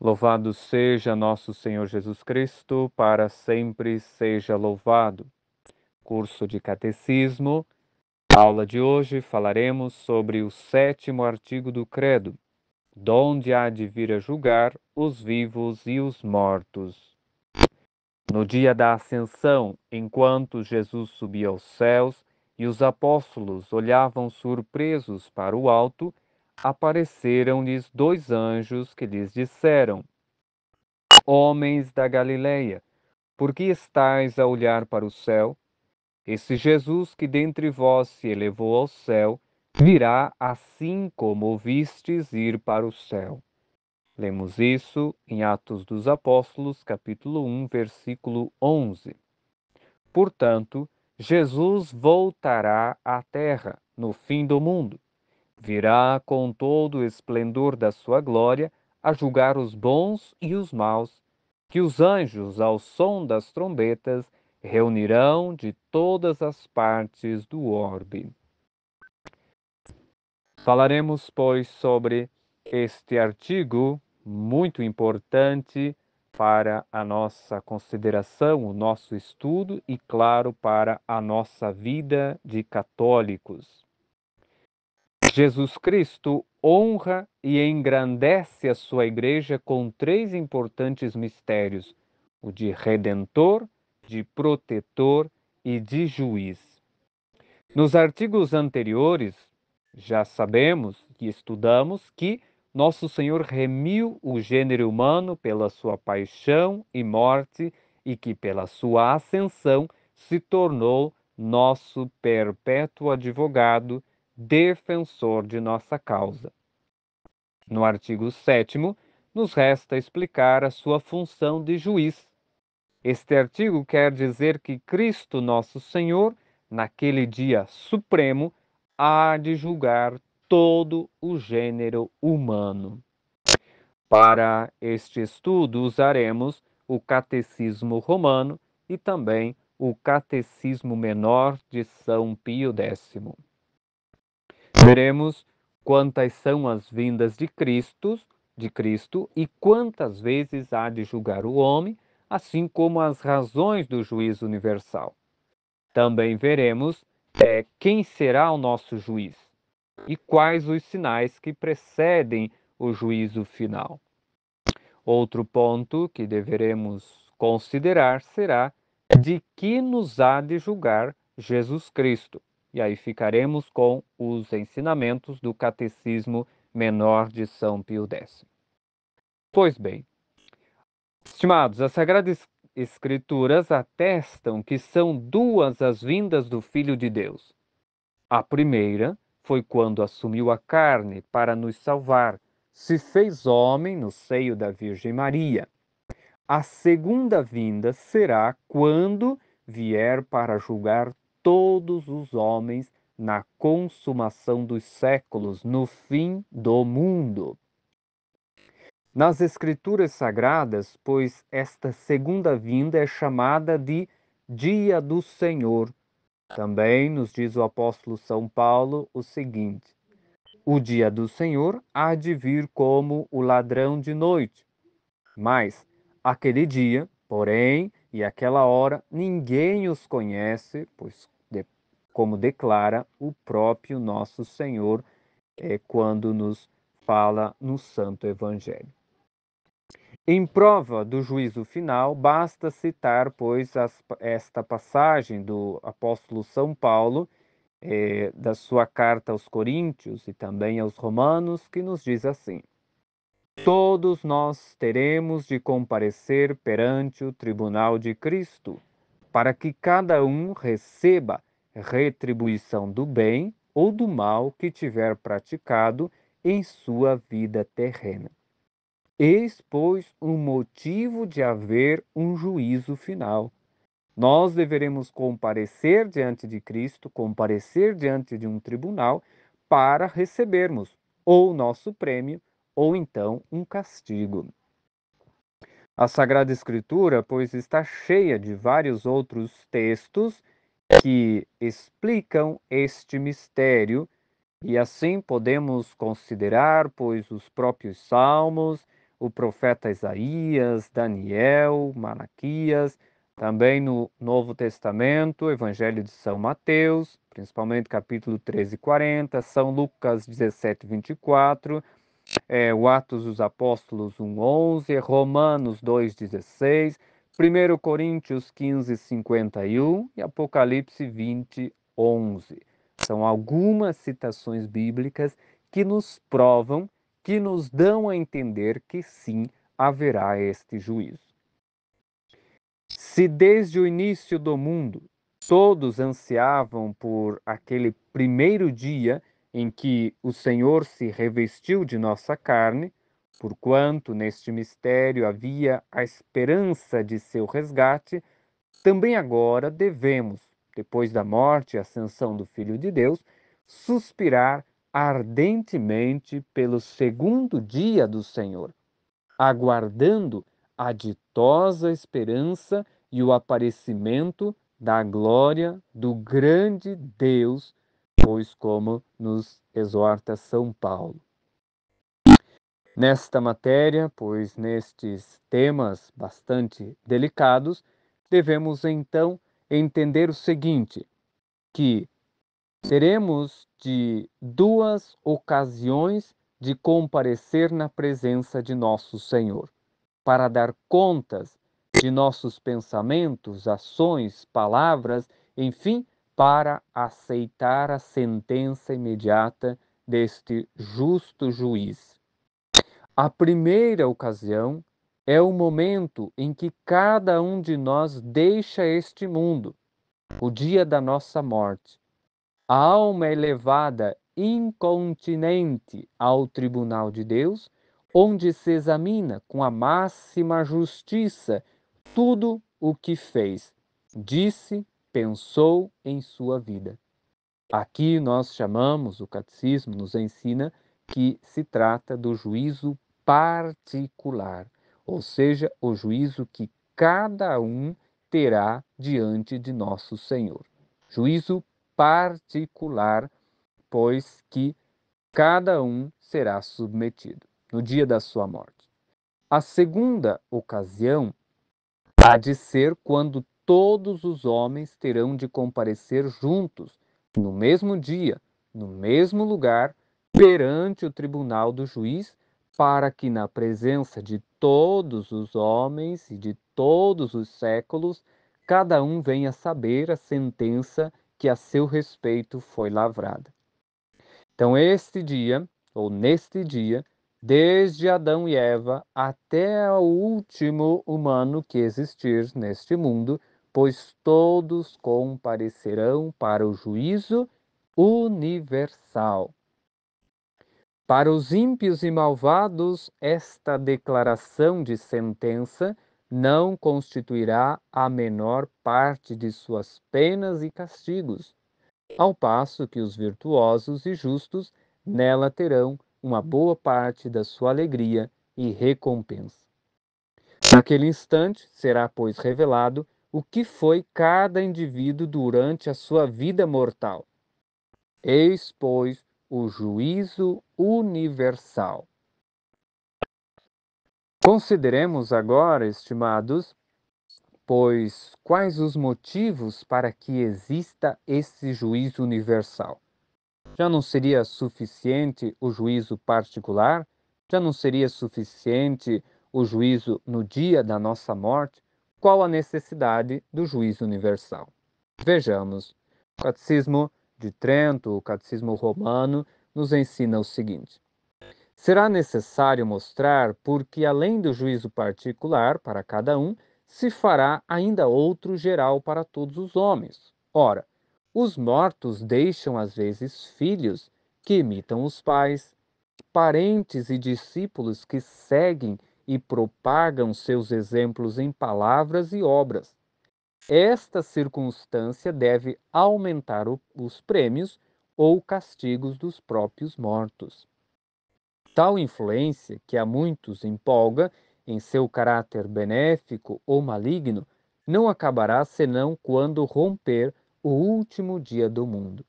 Louvado seja nosso Senhor Jesus Cristo, para sempre seja louvado. Curso de Catecismo. Aula de hoje falaremos sobre o 7º artigo do Credo, donde há de vir a julgar os vivos e os mortos. No dia da Ascensão, enquanto Jesus subia aos céus e os apóstolos olhavam surpresos para o alto, apareceram-lhes 2 anjos que lhes disseram: Homens da Galileia, por que estáis a olhar para o céu? Esse Jesus que dentre vós se elevou ao céu, virá assim como o vistes ir para o céu. Lemos isso em Atos dos Apóstolos, capítulo 1, versículo 11. Portanto, Jesus voltará à terra no fim do mundo. Virá com todo o esplendor da sua glória a julgar os bons e os maus, que os anjos, ao som das trombetas, reunirão de todas as partes do orbe. Falaremos, pois, sobre este artigo muito importante para a nossa consideração, o nosso estudo e, claro, para a nossa vida de católicos. Jesus Cristo honra e engrandece a sua igreja com 3 importantes mistérios: o de redentor, de protetor e de juiz. Nos artigos anteriores, já sabemos e estudamos que nosso Senhor remiu o gênero humano pela sua paixão e morte e que pela sua ascensão se tornou nosso perpétuo advogado, defensor de nossa causa. No artigo 7º, nos resta explicar a sua função de juiz. Este artigo quer dizer que Cristo, nosso Senhor, naquele dia supremo, há de julgar todo o gênero humano. Para este estudo, usaremos o Catecismo Romano e também o Catecismo Menor de São Pio X. Veremos quantas são as vindas de Cristo e quantas vezes há de julgar o homem, assim como as razões do juízo universal. Também veremos quem será o nosso juiz e quais os sinais que precedem o juízo final. Outro ponto que deveremos considerar será de que nos há de julgar Jesus Cristo. E aí ficaremos com os ensinamentos do Catecismo Menor de São Pio X. Pois bem, estimados, as Sagradas Escrituras atestam que são 2 as vindas do Filho de Deus. A primeira foi quando assumiu a carne para nos salvar, se fez homem no seio da Virgem Maria. A segunda vinda será quando vier para julgar todos os homens na consumação dos séculos, no fim do mundo. Nas Escrituras Sagradas, pois esta segunda vinda é chamada de Dia do Senhor. Também nos diz o apóstolo São Paulo o seguinte: o dia do Senhor há de vir como o ladrão de noite. Mas aquele dia, porém, e aquela hora, ninguém os conhece, pois, como declara o próprio nosso Senhor quando nos fala no Santo Evangelho. Em prova do juízo final, basta citar, pois, esta passagem do apóstolo São Paulo, da sua carta aos Coríntios e também aos Romanos, que nos diz assim: todos nós teremos de comparecer perante o tribunal de Cristo, para que cada um receba retribuição do bem ou do mal que tiver praticado em sua vida terrena. Eis, pois, um motivo de haver um juízo final. Nós deveremos comparecer diante de Cristo, comparecer diante de um tribunal, para recebermos ou nosso prêmio, ou então um castigo. A Sagrada Escritura, pois, está cheia de vários outros textos que explicam este mistério, e assim podemos considerar, pois, os próprios Salmos, o profeta Isaías, Daniel, Malaquias, também no Novo Testamento, Evangelho de São Mateus, principalmente capítulo 13 e 40, São Lucas 17, 24, o Atos dos Apóstolos 1:11, Romanos 2:16, 1 Coríntios 15:51 e Apocalipse 20:11. São algumas citações bíblicas que nos provam, que nos dão a entender que sim, haverá este juízo. Se desde o início do mundo todos ansiavam por aquele primeiro dia em que o Senhor se revestiu de nossa carne, porquanto neste mistério havia a esperança de seu resgate, também agora devemos, depois da morte e ascensão do Filho de Deus, suspirar ardentemente pelo segundo dia do Senhor, aguardando a ditosa esperança e o aparecimento da glória do grande Deus, pois como nos exorta São Paulo. Nesta matéria, pois nestes temas bastante delicados, devemos então entender o seguinte, que teremos de duas ocasiões de comparecer na presença de nosso Senhor, para dar contas de nossos pensamentos, ações, palavras, enfim, para aceitar a sentença imediata deste justo juiz. A primeira ocasião é o momento em que cada um de nós deixa este mundo, o dia da nossa morte. A alma é levada incontinente ao tribunal de Deus, onde se examina com a máxima justiça tudo o que fez, disse, pensou em sua vida. Aqui nós chamamos, o catecismo nos ensina, que se trata do juízo particular, ou seja, o juízo que cada um terá diante de nosso Senhor. Juízo particular, pois que cada um será submetido no dia da sua morte. A segunda ocasião há de ser quando todos os homens terão de comparecer juntos, no mesmo dia, no mesmo lugar, perante o tribunal do juiz, para que na presença de todos os homens e de todos os séculos, cada um venha saber a sentença que a seu respeito foi lavrada. Então, este dia, ou neste dia, desde Adão e Eva até o último humano que existir neste mundo, pois todos comparecerão para o juízo universal. Para os ímpios e malvados, esta declaração de sentença não constituirá a menor parte de suas penas e castigos, ao passo que os virtuosos e justos nela terão uma boa parte da sua alegria e recompensa. Naquele instante será, pois, revelado o que foi cada indivíduo durante a sua vida mortal. Eis, pois, o juízo universal. Consideremos agora, estimados, pois quais os motivos para que exista esse juízo universal? Já não seria suficiente o juízo particular? Já não seria suficiente o juízo no dia da nossa morte? Qual a necessidade do juízo universal? Vejamos. O Catecismo de Trento, o Catecismo Romano, nos ensina o seguinte: será necessário mostrar porque, além do juízo particular para cada um, se fará ainda outro geral para todos os homens. Ora, os mortos deixam às vezes filhos que imitam os pais, parentes e discípulos que seguem e propagam seus exemplos em palavras e obras. Esta circunstância deve aumentar os prêmios ou castigos dos próprios mortos. Tal influência, que a muitos empolga em seu caráter benéfico ou maligno, não acabará senão quando romper o último dia do mundo.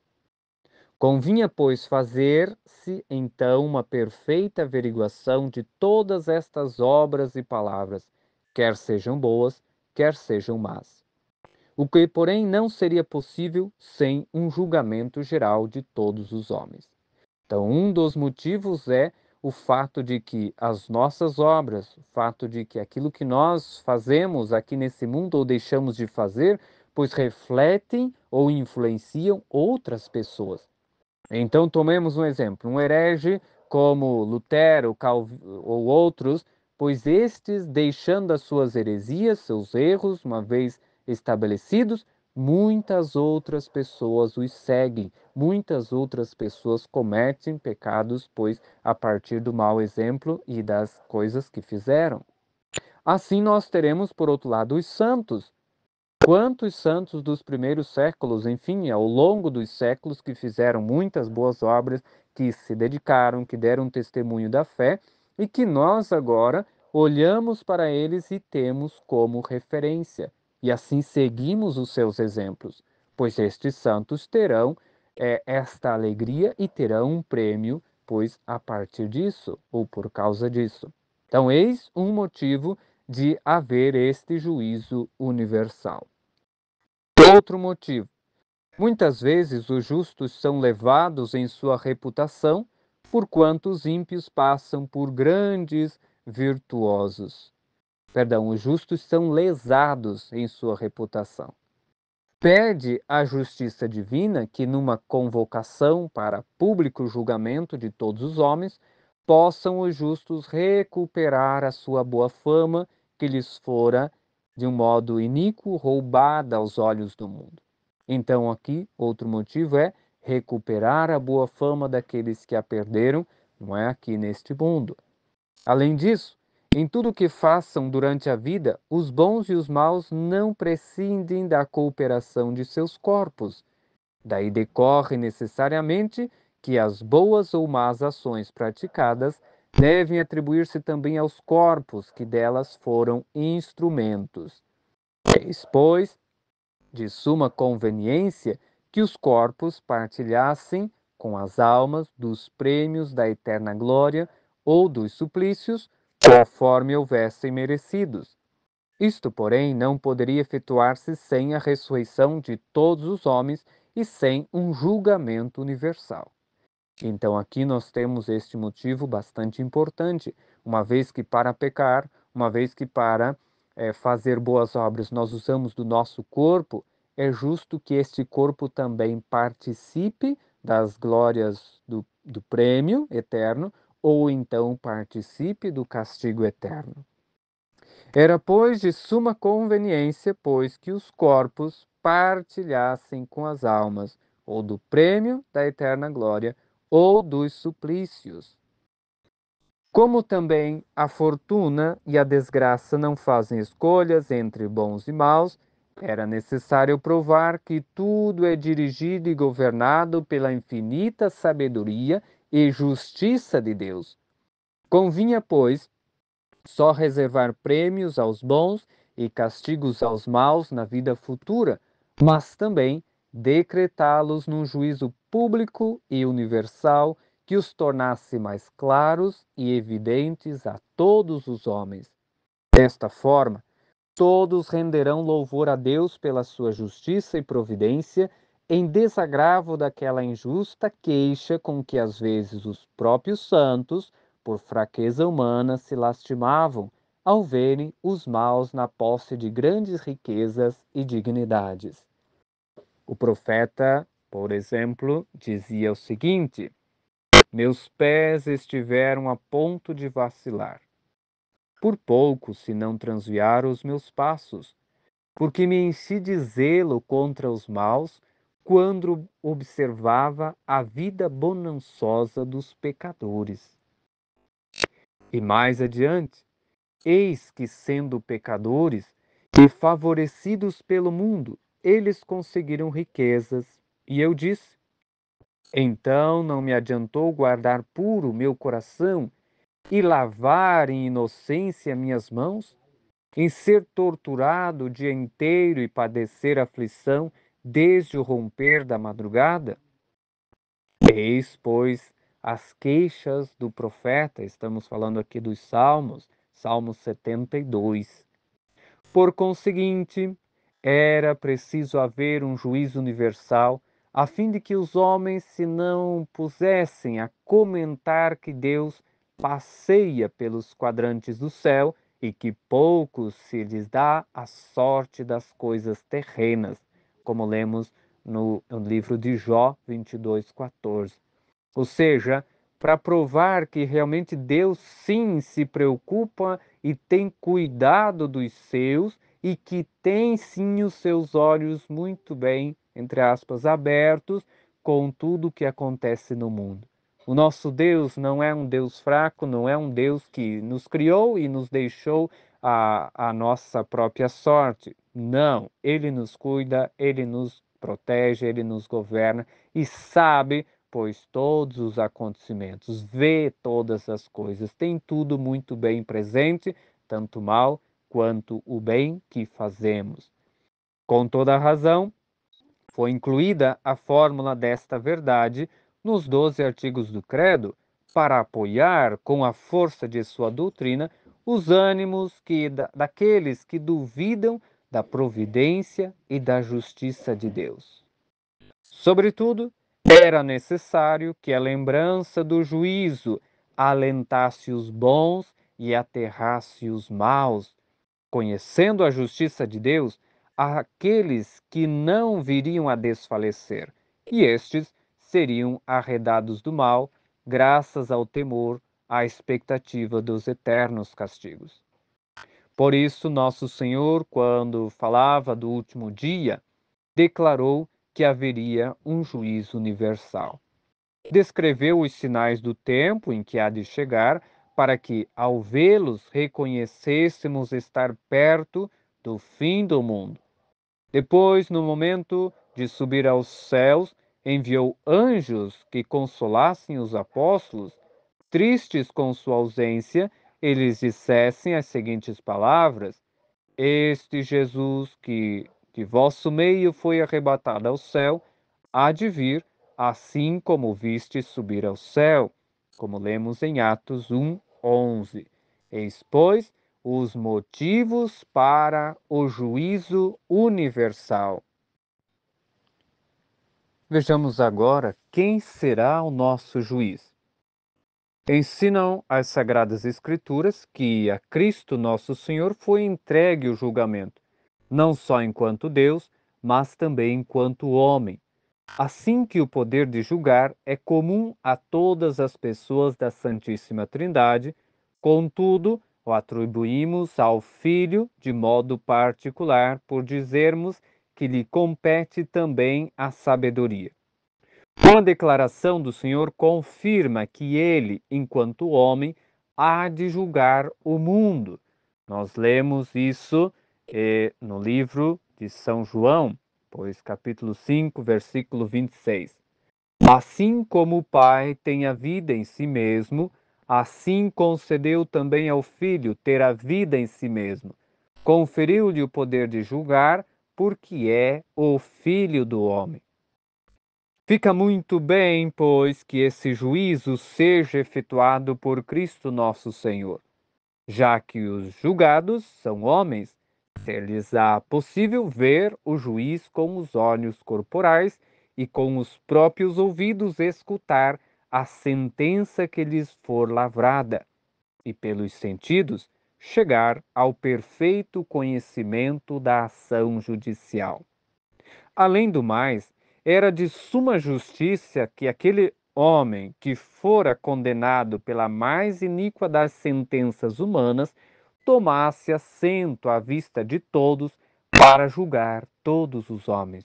Convinha, pois, fazer-se então uma perfeita averiguação de todas estas obras e palavras, quer sejam boas, quer sejam más. O que, porém, não seria possível sem um julgamento geral de todos os homens. Então, um dos motivos é o fato de que as nossas obras, o fato de que aquilo que nós fazemos aqui nesse mundo ou deixamos de fazer, pois refletem ou influenciam outras pessoas. Então, tomemos um exemplo, um herege como Lutero, ou outros, pois estes, deixando as suas heresias, seus erros, uma vez estabelecidos, muitas outras pessoas os seguem, muitas outras pessoas cometem pecados, pois a partir do mau exemplo e das coisas que fizeram. Assim, nós teremos, por outro lado, os santos. Quantos santos dos primeiros séculos, enfim, ao longo dos séculos, que fizeram muitas boas obras, que se dedicaram, que deram testemunho da fé e que nós agora olhamos para eles e temos como referência. E assim seguimos os seus exemplos, pois estes santos terão esta alegria e terão um prêmio, pois a partir disso, ou por causa disso. Então, eis um motivo de haver este juízo universal. Outro motivo. Muitas vezes os justos são levados em sua reputação, porquanto os ímpios passam por grandes virtuosos. Perdão, os justos são lesados em sua reputação. Pede a justiça divina que, numa convocação para público julgamento de todos os homens, possam os justos recuperar a sua boa fama que lhes fora, de um modo iníquo, roubada aos olhos do mundo. Então, aqui, outro motivo é recuperar a boa fama daqueles que a perderam, não é aqui neste mundo. Além disso, em tudo o que façam durante a vida, os bons e os maus não prescindem da cooperação de seus corpos. Daí decorre necessariamente que as boas ou más ações praticadas devem atribuir-se também aos corpos que delas foram instrumentos. Eis, pois, de suma conveniência que os corpos partilhassem com as almas dos prêmios da eterna glória ou dos suplícios, conforme houvessem merecidos. Isto, porém, não poderia efetuar-se sem a ressurreição de todos os homens e sem um julgamento universal. Então, aqui nós temos este motivo bastante importante, uma vez que para pecar, uma vez que para fazer boas obras nós usamos do nosso corpo, é justo que este corpo também participe das glórias do prêmio eterno, ou então participe do castigo eterno. Era, pois, de suma conveniência, pois, que os corpos partilhassem com as almas, ou do prêmio da eterna glória, ou dos suplícios. Como também a fortuna e a desgraça não fazem escolhas entre bons e maus, era necessário provar que tudo é dirigido e governado pela infinita sabedoria e justiça de Deus. Convinha, pois, só reservar prêmios aos bons e castigos aos maus na vida futura, mas também decretá-los num juízo público e universal que os tornasse mais claros e evidentes a todos os homens. Desta forma, todos renderão louvor a Deus pela sua justiça e providência, em desagravo daquela injusta queixa com que às vezes os próprios santos, por fraqueza humana, se lastimavam ao verem os maus na posse de grandes riquezas e dignidades. O profeta, por exemplo, dizia o seguinte: meus pés estiveram a ponto de vacilar. Por pouco se não transviaram os meus passos, porque me enchi de zelo contra os maus quando observava a vida bonançosa dos pecadores. E mais adiante, eis que, sendo pecadores e favorecidos pelo mundo, eles conseguiram riquezas. E eu disse: então não me adiantou guardar puro meu coração e lavar em inocência minhas mãos, em ser torturado o dia inteiro e padecer aflição desde o romper da madrugada? Eis, pois, as queixas do profeta, estamos falando aqui dos Salmos, Salmo 72. Por conseguinte, era preciso haver um juízo universal, a fim de que os homens se não pusessem a comentar que Deus passeia pelos quadrantes do céu e que poucos se lhes dá a sorte das coisas terrenas, como lemos no livro de Jó 22:14. Ou seja, para provar que realmente Deus sim se preocupa e tem cuidado dos seus e que tem sim os seus olhos muito bem, entre aspas, abertos com tudo o que acontece no mundo. O nosso Deus não é um Deus fraco, não é um Deus que nos criou e nos deixou a nossa própria sorte. Não, Ele nos cuida, Ele nos protege, Ele nos governa e sabe, pois, todos os acontecimentos, vê todas as coisas, tem tudo muito bem presente, tanto o mal quanto o bem que fazemos. Com toda a razão, foi incluída a fórmula desta verdade nos 12 artigos do Credo, para apoiar, com a força de sua doutrina, os ânimos daqueles que duvidam da providência e da justiça de Deus. Sobretudo, era necessário que a lembrança do juízo alentasse os bons e aterrasse os maus, conhecendo a justiça de Deus, aqueles que não viriam a desfalecer, e estes seriam arredados do mal, graças ao temor, à expectativa dos eternos castigos. Por isso, nosso Senhor, quando falava do último dia, declarou que haveria um juízo universal. Descreveu os sinais do tempo em que há de chegar, para que, ao vê-los, reconhecêssemos estar perto do fim do mundo. Depois, no momento de subir aos céus, enviou anjos que consolassem os apóstolos, tristes com sua ausência, eles dissessem as seguintes palavras: Este Jesus que de vosso meio foi arrebatado ao céu, há de vir, assim como o viste subir ao céu, como lemos em Atos 1:11. Eis, pois, os motivos para o juízo universal. Vejamos agora quem será o nosso juiz. Ensinam as Sagradas Escrituras que a Cristo nosso Senhor foi entregue o julgamento, não só enquanto Deus, mas também enquanto homem. Assim que o poder de julgar é comum a todas as pessoas da Santíssima Trindade, contudo, o atribuímos ao Filho de modo particular por dizermos que lhe compete também a sabedoria. Uma declaração do Senhor confirma que ele, enquanto homem, há de julgar o mundo. Nós lemos isso no livro de São João, pois capítulo 5, versículo 26. Assim como o Pai tem a vida em si mesmo, assim concedeu também ao Filho ter a vida em si mesmo. Conferiu-lhe o poder de julgar, porque é o Filho do homem. Fica muito bem, pois, que esse juízo seja efetuado por Cristo nosso Senhor, já que os julgados são homens, ser-lhes-á possível ver o juiz com os olhos corporais e com os próprios ouvidos escutar a sentença que lhes for lavrada, e pelos sentidos chegar ao perfeito conhecimento da ação judicial. Além do mais, era de suma justiça que aquele homem que fora condenado pela mais iníqua das sentenças humanas tomasse assento à vista de todos para julgar todos os homens.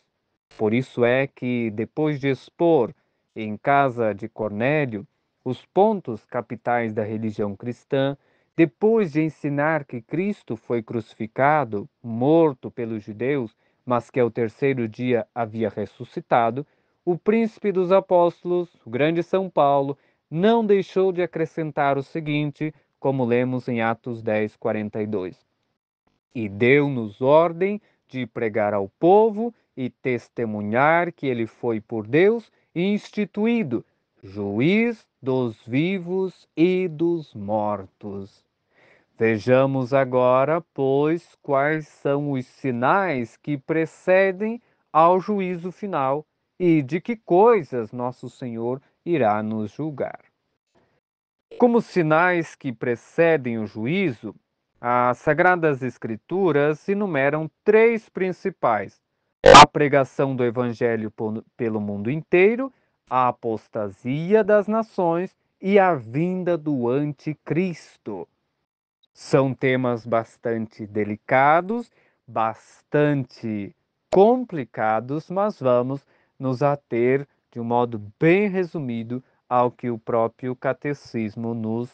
Por isso é que, depois de expor em casa de Cornélio os pontos capitais da religião cristã, depois de ensinar que Cristo foi crucificado, morto pelos judeus, mas que ao terceiro dia havia ressuscitado, o príncipe dos apóstolos, o grande São Paulo, não deixou de acrescentar o seguinte, como lemos em Atos 10:42. E deu-nos ordem de pregar ao povo e testemunhar que ele foi por Deus instituído, juiz dos vivos e dos mortos. Vejamos agora, pois, quais são os sinais que precedem ao juízo final e de que coisas nosso Senhor irá nos julgar. Como sinais que precedem o juízo, as Sagradas Escrituras enumeram três principais: a pregação do Evangelho pelo mundo inteiro, a apostasia das nações e a vinda do Anticristo. São temas bastante delicados, bastante complicados, mas vamos nos ater de um modo bem resumido ao que o próprio catecismo nos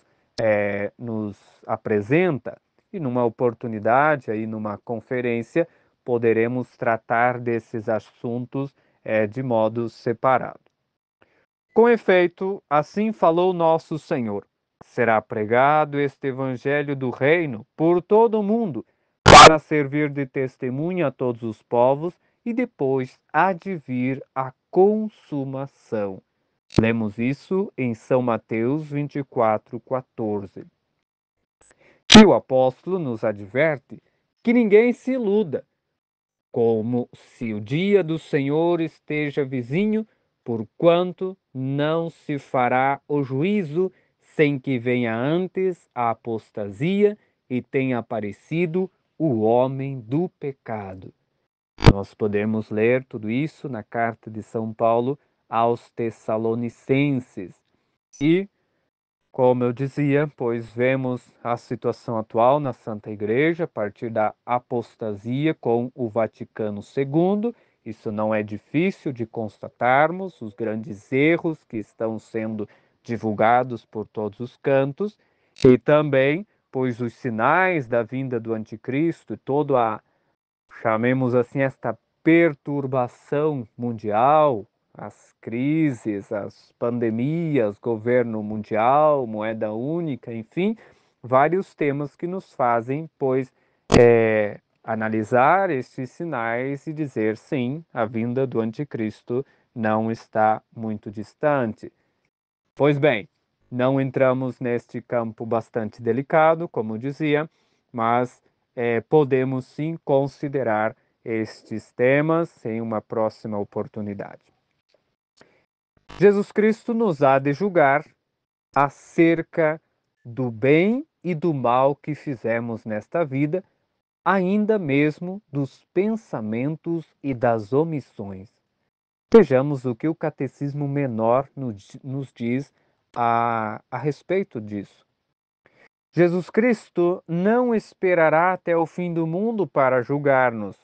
apresenta. E numa oportunidade, aí numa conferência, poderemos tratar desses assuntos de modo separado. Com efeito, assim falou nosso Senhor: será pregado este evangelho do reino por todo o mundo, para servir de testemunha a todos os povos, e depois há de vir a consumação. Lemos isso em São Mateus 24:14. E o apóstolo nos adverte que ninguém se iluda, como se o dia do Senhor esteja vizinho, porquanto não se fará o juízo sem que venha antes a apostasia e tenha aparecido o homem do pecado. Nós podemos ler tudo isso na carta de São Paulo aos Tessalonicenses. E como eu dizia, pois vemos a situação atual na Santa Igreja a partir da apostasia com o Vaticano II. Isso não é difícil de constatarmos, os grandes erros que estão sendo divulgados por todos os cantos, e também, pois os sinais da vinda do Anticristo e toda a, chamemos assim, esta perturbação mundial, as crises, as pandemias, governo mundial, moeda única, enfim, vários temas que nos fazem, pois, analisar estes sinais e dizer sim, a vinda do anticristo não está muito distante. Pois bem, não entramos neste campo bastante delicado, como dizia, mas podemos sim considerar estes temas em uma próxima oportunidade. Jesus Cristo nos há de julgar acerca do bem e do mal que fizemos nesta vida, ainda mesmo dos pensamentos e das omissões. Vejamos o que o Catecismo Menor nos diz a respeito disso. Jesus Cristo não esperará até o fim do mundo para julgar-nos.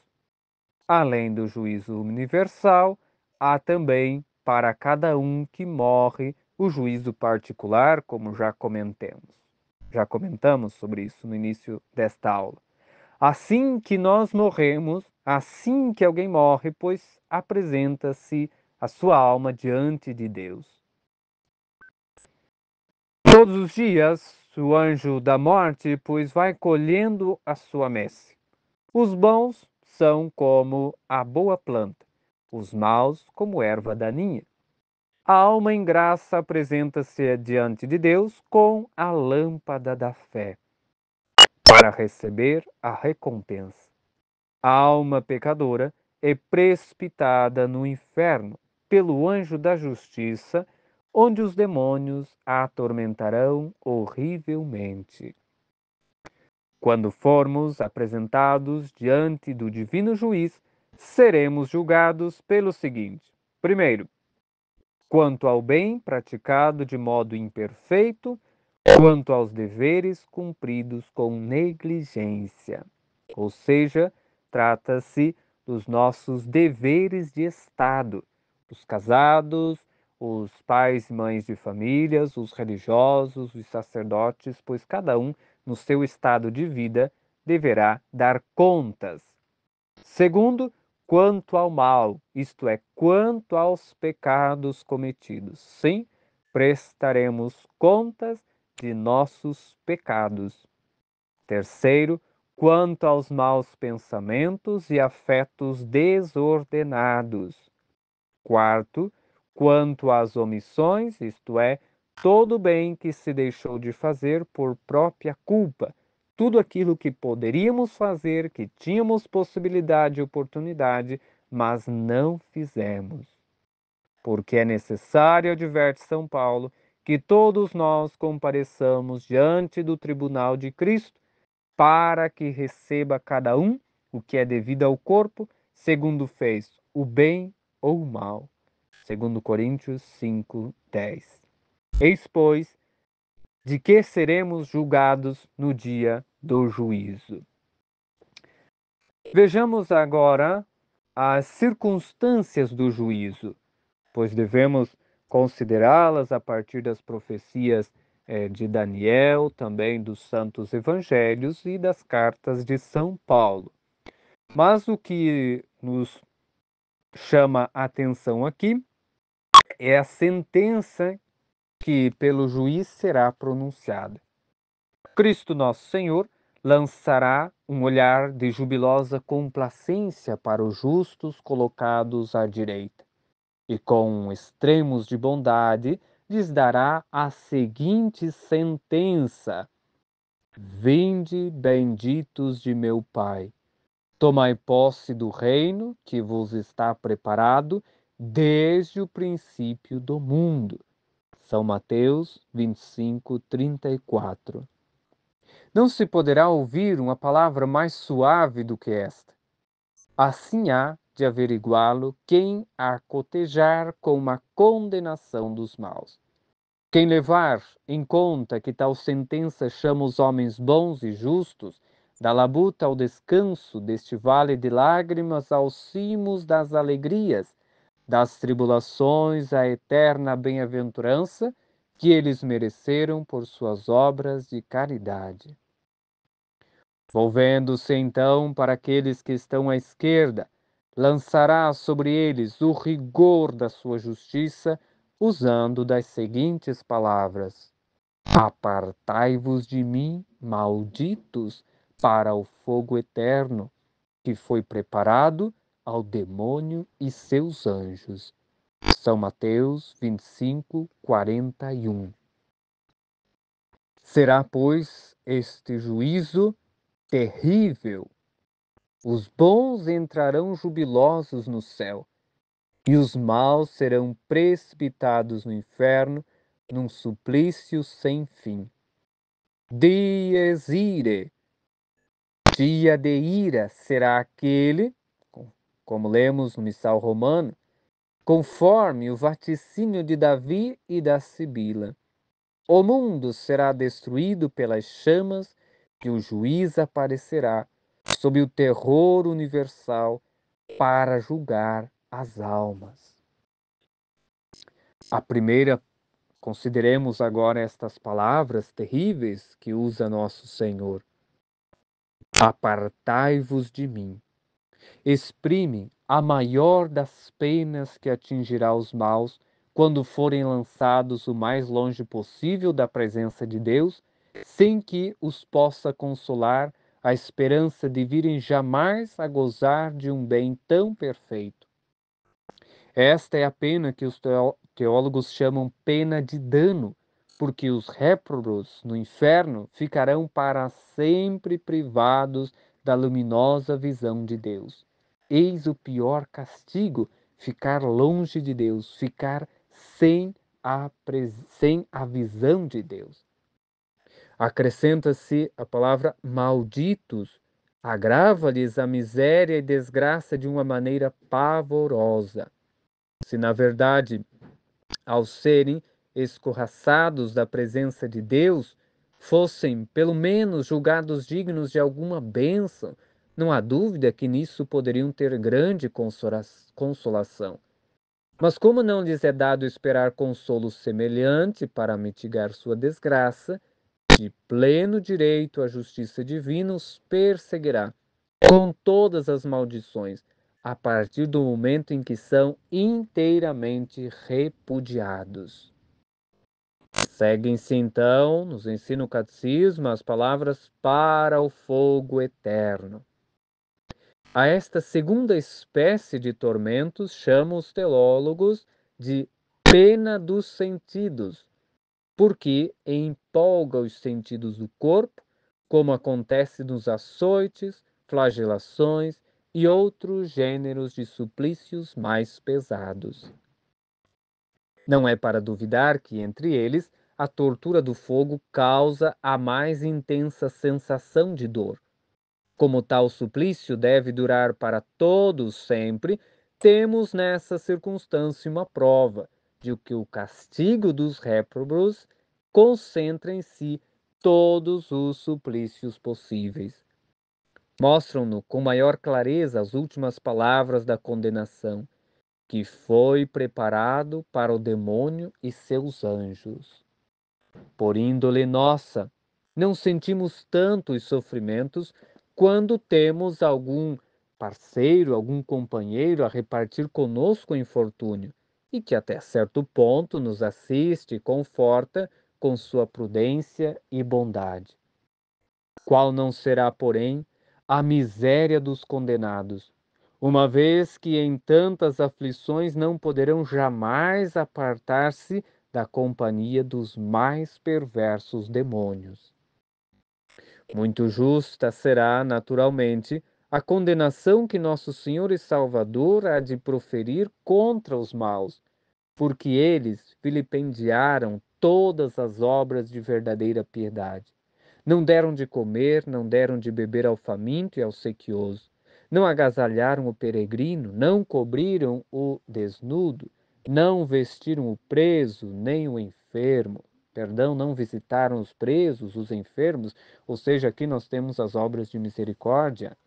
Além do juízo universal, há também para cada um que morre o juízo particular, como já comentamos. Já comentamos sobre isso no início desta aula. Assim que nós morremos, assim que alguém morre, pois apresenta-se a sua alma diante de Deus. Todos os dias, o anjo da morte, pois vai colhendo a sua messe. Os bons são como a boa planta, os maus como erva daninha. A alma em graça apresenta-se diante de Deus com a lâmpada da fé, para receber a recompensa. A alma pecadora é precipitada no inferno pelo anjo da justiça, onde os demônios a atormentarão horrivelmente. Quando formos apresentados diante do divino juiz, seremos julgados pelo seguinte: primeiro, quanto ao bem praticado de modo imperfeito, quanto aos deveres cumpridos com negligência. Ou seja, trata-se dos nossos deveres de Estado, os casados, os pais e mães de famílias, os religiosos, os sacerdotes, pois cada um, no seu estado de vida, deverá dar contas. Segundo, quanto ao mal, isto é, quanto aos pecados cometidos. Sim, prestaremos contas de nossos pecados. Terceiro, quanto aos maus pensamentos e afetos desordenados. Quarto, quanto às omissões, isto é, todo o bem que se deixou de fazer por própria culpa, tudo aquilo que poderíamos fazer, que tínhamos possibilidade e oportunidade, mas não fizemos. Porque é necessário, adverte São Paulo, que todos nós compareçamos diante do tribunal de Cristo, para que receba cada um o que é devido ao corpo, segundo fez o bem ou o mal. Segundo Coríntios 5:10. Eis, pois, de que seremos julgados no dia do juízo. Vejamos agora as circunstâncias do juízo, pois devemos considerá-las a partir das profecias de Daniel, também dos santos evangelhos e das cartas de São Paulo. Mas o que nos chama a atenção aqui é a sentença que pelo juiz será pronunciada. Cristo nosso Senhor lançará um olhar de jubilosa complacência para os justos colocados à direita, e com extremos de bondade lhes dará a seguinte sentença: Vinde, benditos de meu Pai, tomai posse do reino que vos está preparado desde o princípio do mundo. São Mateus 25:34. Não se poderá ouvir uma palavra mais suave do que esta. Assim há de averiguá-lo quem a cotejar com uma condenação dos maus. Quem levar em conta que tal sentença chama os homens bons e justos, da labuta ao descanso, deste vale de lágrimas aos cimos das alegrias, das tribulações à eterna bem-aventurança que eles mereceram por suas obras de caridade. Volvendo-se então para aqueles que estão à esquerda, lançará sobre eles o rigor da sua justiça, usando das seguintes palavras: Apartai-vos de mim, malditos, para o fogo eterno, que foi preparado ao demônio e seus anjos. São Mateus 25:41. Será, pois, este juízo terrível. Os bons entrarão jubilosos no céu, e os maus serão precipitados no inferno, num suplício sem fim. Dies irae, dia de ira será aquele, como lemos no Missal Romano, conforme o vaticínio de Davi e da Sibila. O mundo será destruído pelas chamas e o juiz aparecerá sob o terror universal para julgar as almas. A primeira, consideremos agora estas palavras terríveis que usa nosso Senhor. Apartai-vos de mim. Exprime a maior das penas que atingirá os maus quando forem lançados o mais longe possível da presença de Deus, sem que os possa consolar a esperança de virem jamais a gozar de um bem tão perfeito. Esta é a pena que os teólogos chamam pena de dano, porque os réprobos no inferno ficarão para sempre privados da luminosa visão de Deus. Eis o pior castigo: ficar longe de Deus, ficar sem a visão de Deus. Acrescenta-se a palavra malditos, agrava-lhes a miséria e desgraça de uma maneira pavorosa. Se, na verdade, ao serem escorraçados da presença de Deus, fossem, pelo menos, julgados dignos de alguma bênção, não há dúvida que nisso poderiam ter grande consolação. Mas como não lhes é dado esperar consolo semelhante para mitigar sua desgraça, de pleno direito à justiça divina os perseguirá com todas as maldições, a partir do momento em que são inteiramente repudiados. Seguem-se então, nos ensina o catecismo, as palavras para o fogo eterno. A esta segunda espécie de tormentos chamam os teólogos de pena dos sentidos, porque empolga os sentidos do corpo, como acontece nos açoites, flagelações e outros gêneros de suplícios mais pesados. Não é para duvidar que, entre eles, a tortura do fogo causa a mais intensa sensação de dor. Como tal suplício deve durar para todos sempre, temos nessa circunstância uma prova de que o castigo dos réprobos concentra em si todos os suplícios possíveis. Mostram-no com maior clareza as últimas palavras da condenação, que foi preparado para o demônio e seus anjos. Por índole nossa, não sentimos tanto os sofrimentos quando temos algum parceiro, algum companheiro a repartir conosco o infortúnio e que até certo ponto nos assiste e conforta com sua prudência e bondade. Qual não será, porém, a miséria dos condenados, uma vez que em tantas aflições não poderão jamais apartar-se da companhia dos mais perversos demônios. Muito justa será, naturalmente, a condenação que nosso Senhor e Salvador há de proferir contra os maus, porque eles vilipendiaram todas as obras de verdadeira piedade. Não deram de comer, não deram de beber ao faminto e ao sequioso. Não agasalharam o peregrino, não cobriram o desnudo, não vestiram o preso, nem o enfermo. Perdão, não visitaram os presos, os enfermos, ou seja, aqui nós temos as obras de misericórdia.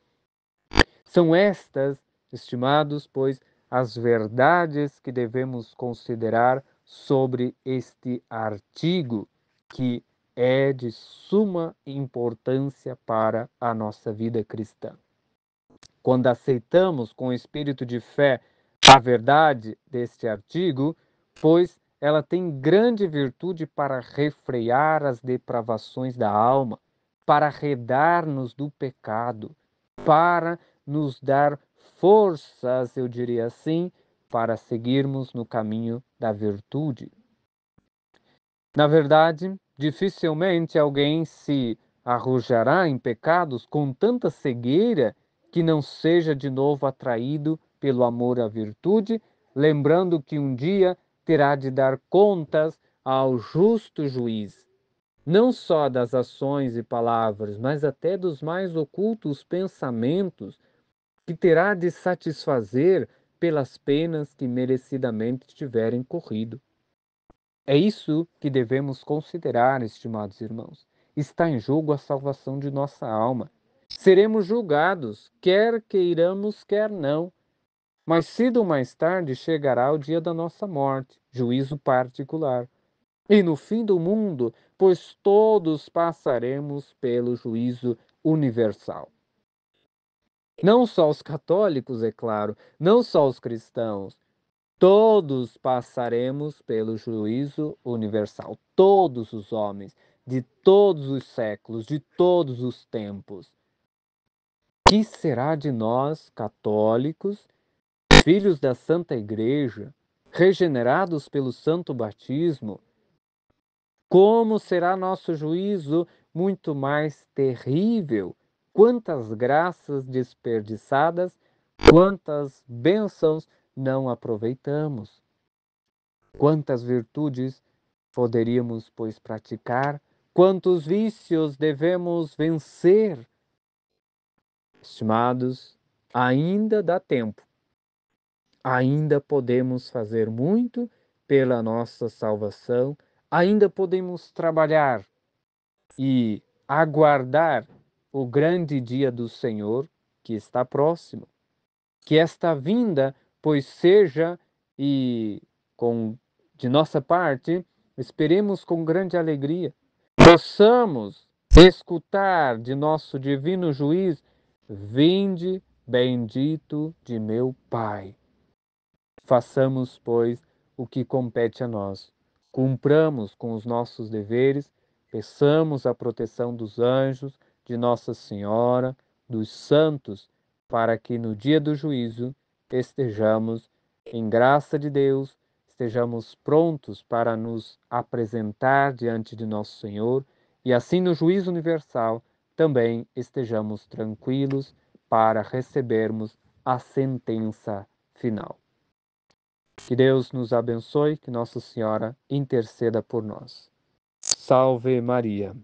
São estas, estimados, pois, as verdades que devemos considerar sobre este artigo, que é de suma importância para a nossa vida cristã. Quando aceitamos com espírito de fé a verdade deste artigo, pois ela tem grande virtude para refrear as depravações da alma, para arredar-nos do pecado, para nos dar forças, eu diria assim, para seguirmos no caminho da virtude. Na verdade, dificilmente alguém se arrojará em pecados com tanta cegueira que não seja de novo atraído pelo amor à virtude, lembrando que um dia terá de dar contas ao justo juiz, não só das ações e palavras, mas até dos mais ocultos pensamentos, que terá de satisfazer pelas penas que merecidamente tiverem corrido. É isso que devemos considerar, estimados irmãos. Está em jogo a salvação de nossa alma. Seremos julgados, quer queiramos, quer não. Mas cedo ou mais tarde chegará o dia da nossa morte, juízo particular. E no fim do mundo, pois todos passaremos pelo juízo universal. Não só os católicos, é claro, não só os cristãos, todos passaremos pelo juízo universal, todos os homens, de todos os séculos, de todos os tempos. Que será de nós, católicos, filhos da Santa Igreja, regenerados pelo santo batismo? Como será nosso juízo? Muito mais terrível. Quantas graças desperdiçadas, quantas bênçãos não aproveitamos. Quantas virtudes poderíamos, pois, praticar? Quantos vícios devemos vencer? Estimados, ainda dá tempo. Ainda podemos fazer muito pela nossa salvação. Ainda podemos trabalhar e aguardar o grande dia do Senhor que está próximo. Que esta vinda, pois, seja e com de nossa parte, esperemos com grande alegria, possamos escutar de nosso divino juiz: vinde, bendito de meu Pai. Façamos, pois, o que compete a nós. Cumpramos com os nossos deveres, peçamos a proteção dos anjos, de Nossa Senhora, dos santos, para que no dia do juízo estejamos em graça de Deus, estejamos prontos para nos apresentar diante de nosso Senhor e assim no juízo universal também estejamos tranquilos para recebermos a sentença final. Que Deus nos abençoe, que Nossa Senhora interceda por nós. Salve Maria.